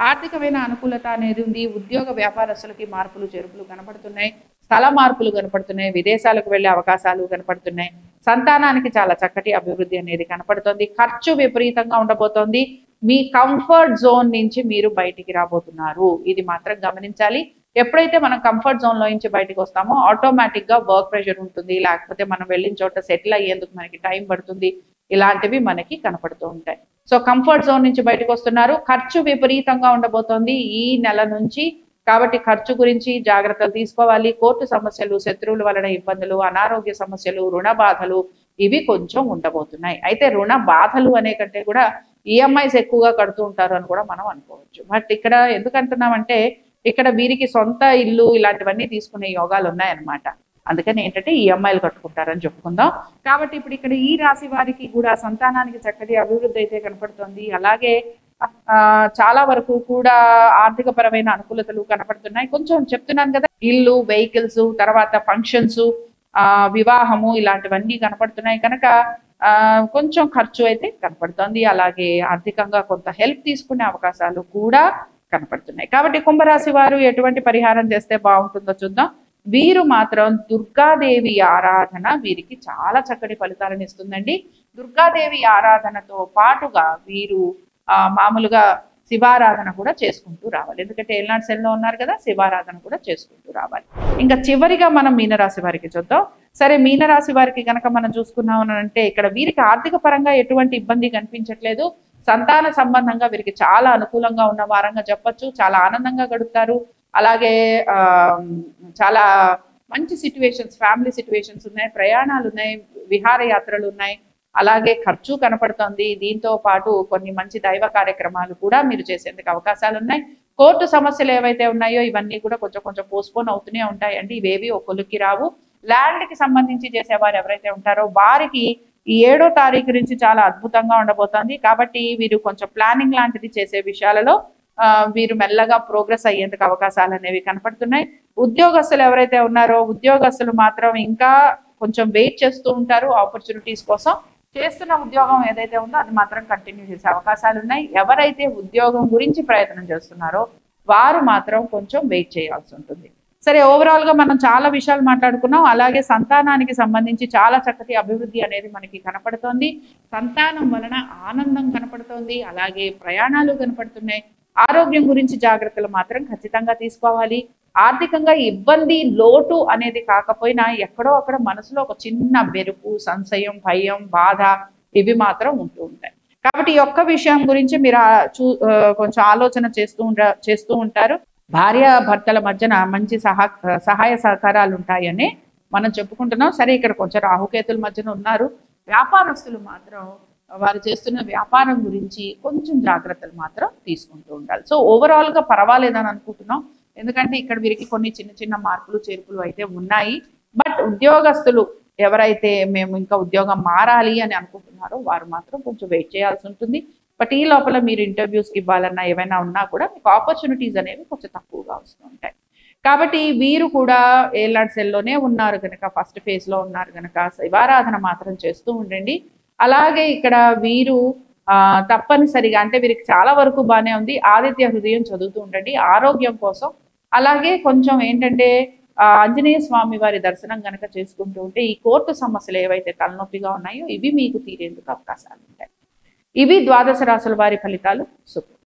ఆర్థికమైన అనుకూలత అనేది ఉంది. ఉద్యోగ వ్యాపారస్తులకి మార్పులు చేర్పులు కనపడుతున్నాయి. స్థల మార్పులు కనపడుతున్నాయి. విదేశాలకు వెళ్ళే అవకాశాలు కనపడుతున్నాయి. సంతానానికి చాలా చక్కటి అభివృద్ధి అనేది కనపడుతోంది. ఖర్చు విపరీతంగా ఉండబోతోంది. మీ కంఫర్ట్ జోన్ నుంచి మీరు బయటికి రాబోతున్నారు, ఇది మాత్రం గమనించాలి. ఎప్పుడైతే మనం కంఫర్ట్ జోన్ లో నుంచి బయటకు వస్తామో ఆటోమేటిక్ గా వర్క్ ప్రెషర్ ఉంటుంది, లేకపోతే మనం వెళ్ళిన చోట సెటిల్ అయ్యేందుకు మనకి టైం పడుతుంది. ఇలాంటివి మనకి కనపడుతూ ఉంటాయి. సో కంఫర్ట్ జోన్ నుంచి బయటకు వస్తున్నారు. ఖర్చు విపరీతంగా ఉండబోతోంది ఈ నెల నుంచి. కాబట్టి ఖర్చు గురించి జాగ్రత్తలు తీసుకోవాలి. కోర్టు సమస్యలు, శత్రువుల వలన ఇబ్బందులు, అనారోగ్య సమస్యలు, రుణ బాధలు ఇవి కొంచెం ఉండబోతున్నాయి. అయితే రుణ బాధలు అనే కంటే కూడా ఈఎంఐస్ ఎక్కువగా కడుతూ ఉంటారు అని కూడా మనం అనుకోవచ్చు. బట్ ఇక్కడ ఎందుకు అంటున్నామంటే ఇక్కడ వీరికి సొంత ఇల్లు ఇలాంటివన్నీ తీసుకునే యోగాలు ఉన్నాయన్నమాట. అందుకని ఏంటంటే ఈఎంఐలు కట్టుకుంటారని చెప్పుకుందాం. కాబట్టి ఇప్పుడు ఇక్కడ ఈ రాశి వారికి కూడా సంతానానికి చక్కటి అభివృద్ధి అయితే కనపడుతుంది. అలాగే చాలా వరకు కూడా ఆర్థిక పరమైన అనుకూలతలు కనపడుతున్నాయి. కొంచెం చెప్తున్నాను కదా, ఇల్లు, వెహికల్స్, తర్వాత ఫంక్షన్స్, వివాహము ఇలాంటివన్నీ కనపడుతున్నాయి కనుక కొంచెం ఖర్చు అయితే కనపడుతుంది. అలాగే ఆర్థికంగా కొంత హెల్ప్ తీసుకునే అవకాశాలు కూడా కనపడుతున్నాయి. కాబట్టి కుంభరాశి వారు ఎటువంటి పరిహారం చేస్తే బాగుంటుందో చూద్దాం. వీరు మాత్రం దుర్గాదేవి ఆరాధన వీరికి చాలా చక్కటి ఫలితాలను ఇస్తుందండి. దుర్గాదేవి ఆరాధనతో పాటుగా వీరు మామూలుగా శివారాధన కూడా చేసుకుంటూ రావాలి. ఎందుకంటే ఏలినాటి శనిలో ఉన్నారు కదా, శివారాధన కూడా చేసుకుంటూ రావాలి. ఇంకా చివరిగా మనం మీనరాశి వారికి చూద్దాం. సరే, మీనరాశి వారికి కనుక మనం చూసుకున్నాం అంటే ఇక్కడ వీరికి ఆర్థిక పరంగా ఎటువంటి ఇబ్బంది కనిపించట్లేదు. సంతాన సంబంధంగా వీరికి చాలా అనుకూలంగా ఉన్న వారంగా చెప్పొచ్చు. చాలా ఆనందంగా గడుపుతారు. అలాగే చాలా మంచి సిట్యువేషన్స్, ఫ్యామిలీ సిట్యువేషన్స్ ఉన్నాయి, ప్రయాణాలు ఉన్నాయి, విహారయాత్రలు ఉన్నాయి, అలాగే ఖర్చు కనపడుతోంది. దీంతో పాటు కొన్ని మంచి దైవ కార్యక్రమాలు కూడా మీరు చేసేందుకు అవకాశాలు ఉన్నాయి. కోర్టు సమస్యలు ఏవైతే ఉన్నాయో ఇవన్నీ కూడా కొంచెం కొంచెం పోస్ట్పోన్ అవుతూనే ఉంటాయండి. ఇవేవి ఒక్కొక్కరికి రావు. ల్యాండ్కి సంబంధించి చేసేవారు ఎవరైతే ఉంటారో వారికి ఈ 7వ తారీఖు నుంచి చాలా అద్భుతంగా ఉండబోతోంది. కాబట్టి వీరు కొంచెం ప్లానింగ్ లాంటిది చేసే విషయాలలో వీరు మెల్లగా ప్రోగ్రెస్ అయ్యేందుకు అవకాశాలు అనేవి కనపడుతున్నాయి. ఉద్యోగస్తులు ఎవరైతే ఉన్నారో ఉద్యోగస్తులు మాత్రం ఇంకా కొంచెం వెయిట్ చేస్తూ ఉంటారు ఆపర్చునిటీస్ కోసం. చేస్తున్న ఉద్యోగం ఏదైతే ఉందో అది మాత్రం కంటిన్యూ చేసే అవకాశాలు ఉన్నాయి. ఎవరైతే ఉద్యోగం గురించి ప్రయత్నం చేస్తున్నారో వారు మాత్రం కొంచెం వెయిట్ చేయాల్సి ఉంటుంది. సరే, ఓవరాల్ గా మనం చాలా విషయాలు మాట్లాడుకున్నాం. అలాగే సంతానానికి సంబంధించి చాలా చక్కటి అభివృద్ధి అనేది మనకి కనపడుతోంది. సంతానం వలన ఆనందం కనపడుతోంది. అలాగే ప్రయాణాలు కనపడుతున్నాయి. ఆరోగ్యం గురించి జాగ్రత్తలు మాత్రం ఖచ్చితంగా తీసుకోవాలి. ఆర్థికంగా ఇబ్బంది, లోటు అనేది కాకపోయినా ఎక్కడో అక్కడ మనసులో ఒక చిన్న బెరుకు, సంశయం, భయం, బాధ ఇవి మాత్రం ఉంటూ ఉంటాయి. కాబట్టి ఈ ఒక్క విషయం గురించి మీరు కొంచెం ఆలోచన చేస్తూ ఉంటారు. భార్య భర్తల మధ్యన మంచి సహాయ సహకారాలు ఉంటాయని మనం చెప్పుకుంటున్నాం. సరే, ఇక్కడ కొంచెం రాహుకేతుల మధ్యన ఉన్నారు. వ్యాపారస్తులు మాత్రం వారు చేస్తున్న వ్యాపారం గురించి కొంచెం జాగ్రత్తలు మాత్రం తీసుకుంటూ ఉండాలి. సో ఓవరాల్ గా పర్వాలేదని అనుకుంటున్నాం. ఎందుకంటే ఇక్కడ వీరికి కొన్ని చిన్న చిన్న మార్పులు చేర్పులు అయితే ఉన్నాయి. బట్ ఉద్యోగస్తులు ఎవరైతే మేము ఇంకా ఉద్యోగం మారాలి అని అనుకుంటున్నారో వారు మాత్రం కొంచెం వెయిట్ చేయాల్సి ఉంటుంది. బట్ ఈ లోపల మీరు ఇంటర్వ్యూస్కి ఇవ్వాలన్నా ఏమైనా ఉన్నా కూడా మీకు ఆపర్చునిటీస్ అనేవి కొంచెం తక్కువగా వస్తూ ఉంటాయి. కాబట్టి వీరు కూడా ఏలాంటి సెల్లోనే ఉన్నారు కనుక, ఫస్ట్ ఫేజ్లో ఉన్నారు కనుక శివారాధన మాత్రం చేస్తూ ఉండండి. అలాగే ఇక్కడ వీరు తప్పనిసరిగా, అంటే వీరికి చాలా వరకు బాగానే ఉంది, ఆదిత్య హృదయం చదువుతూ ఉండండి ఆరోగ్యం కోసం. అలాగే కొంచెం ఏంటంటే ఆంజనేయ స్వామి వారి దర్శనం కనుక చేసుకుంటూ ఉంటే ఈ కోర్టు సమస్యలు ఏవైతే తలనొప్పిగా ఉన్నాయో ఇవి మీకు తీరేందుకు అవకాశాలు ఉంటాయి. ఇవి ద్వాదశ రాశుల వారి ఫలితాలు. శుభం.